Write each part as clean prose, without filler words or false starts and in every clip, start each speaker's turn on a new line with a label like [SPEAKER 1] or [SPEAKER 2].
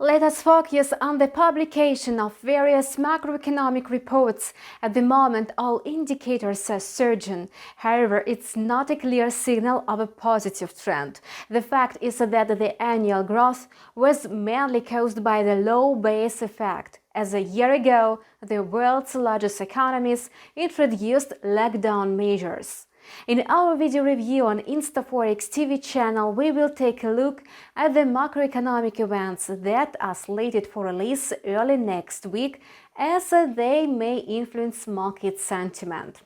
[SPEAKER 1] Let us focus on the publication of various macroeconomic reports. At the moment, all indicators are surging. However, it's not a clear signal of a positive trend. The fact is that the annual growth was mainly caused by the low base effect, as a year ago, the world's largest economies introduced lockdown measures. In our video review on InstaForex TV channel, we will take a look at the macroeconomic events that are slated for release early next week, as they may influence market sentiment.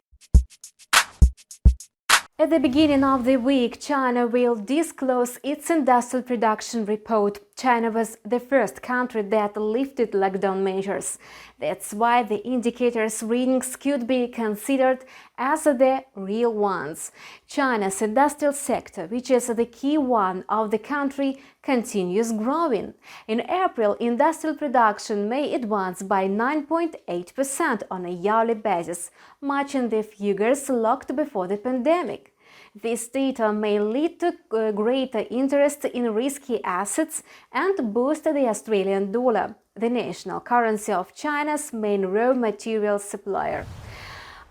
[SPEAKER 1] At the beginning of the week, China will disclose its industrial production report. China was the first country that lifted lockdown measures. That's why the indicators' readings could be considered as the real ones. China's industrial sector, which is the key one of the country, continues growing. In April, industrial production may advance by 9.8% on a yearly basis, matching the figures locked before the pandemic. This data may lead to greater interest in risky assets and boost the Australian dollar, the national currency of China's main raw material supplier.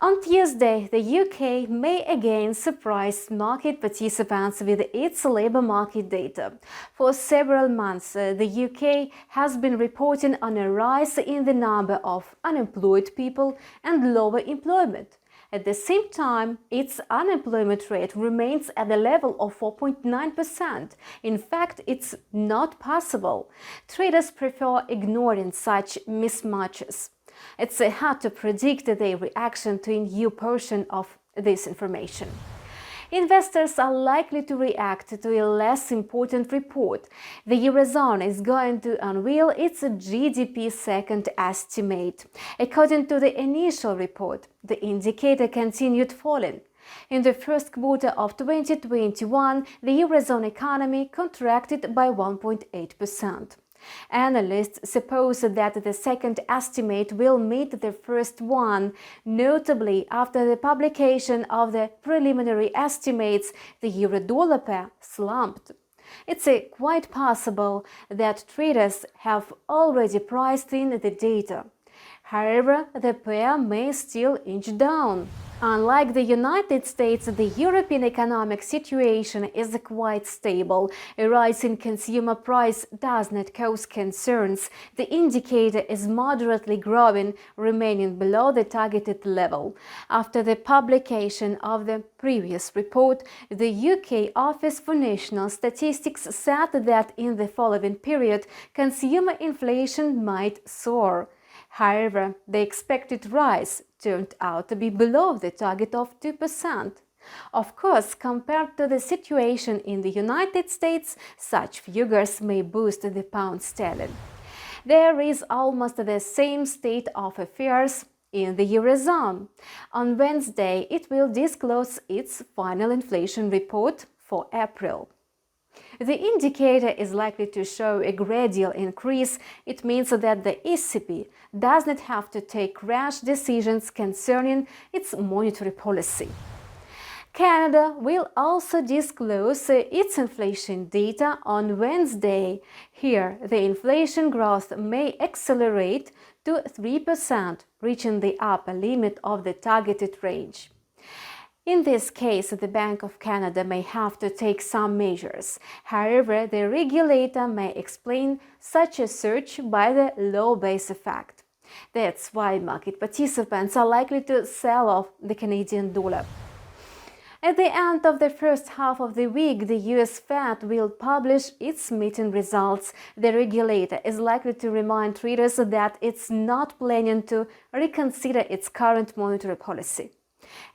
[SPEAKER 1] On Tuesday, the UK may again surprise market participants with its labour market data. For several months, the UK has been reporting on a rise in the number of unemployed people and lower employment. At the same time, its unemployment rate remains at the level of 4.9%. In fact, it's not possible. Traders prefer ignoring such mismatches. It's hard to predict their reaction to a new portion of this information. Investors are likely to react to a less important report. The Eurozone is going to unveil its GDP second estimate. According to the initial report, the indicator continued falling. In the first quarter of 2021, the Eurozone economy contracted by 1.8%. Analysts suppose that the second estimate will meet the first one. Notably, after the publication of the preliminary estimates, the euro-dollar pair slumped. It's quite possible that traders have already priced in the data. However, the pair may still inch down. Unlike the United States, the European economic situation is quite stable. A rise in consumer price does not cause concerns. The indicator is moderately growing, remaining below the targeted level. After the publication of the previous report, the UK Office for National Statistics said that in the following period, consumer inflation might soar. However, the expected rise turned out to be below the target of 2%. Of course, compared to the situation in the United States, such figures may boost the pound sterling. There is almost the same state of affairs in the Eurozone. On Wednesday, it will disclose its final inflation report for April. The indicator is likely to show a gradual increase. It means that the ECB does not have to take rash decisions concerning its monetary policy. Canada will also disclose its inflation data on Wednesday. Here, the inflation growth may accelerate to 3%, reaching the upper limit of the targeted range. In this case, the Bank of Canada may have to take some measures. However, the regulator may explain such a surge by the low base effect. That's why market participants are likely to sell off the Canadian dollar. At the end of the first half of the week, the US Fed will publish its meeting results. The regulator is likely to remind traders that it's not planning to reconsider its current monetary policy.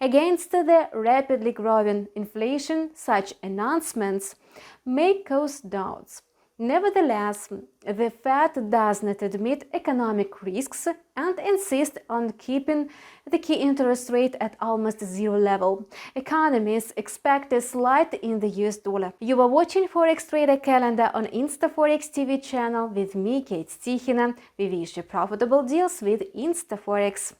[SPEAKER 1] Against the rapidly growing inflation, such announcements may cause doubts. Nevertheless, the Fed does not admit economic risks and insists on keeping the key interest rate at almost zero level. Economists expect a slide in the US dollar. You are watching Forex Trader Calendar on InstaForex TV channel with me, Kate Tichina. We wish you profitable deals with InstaForex.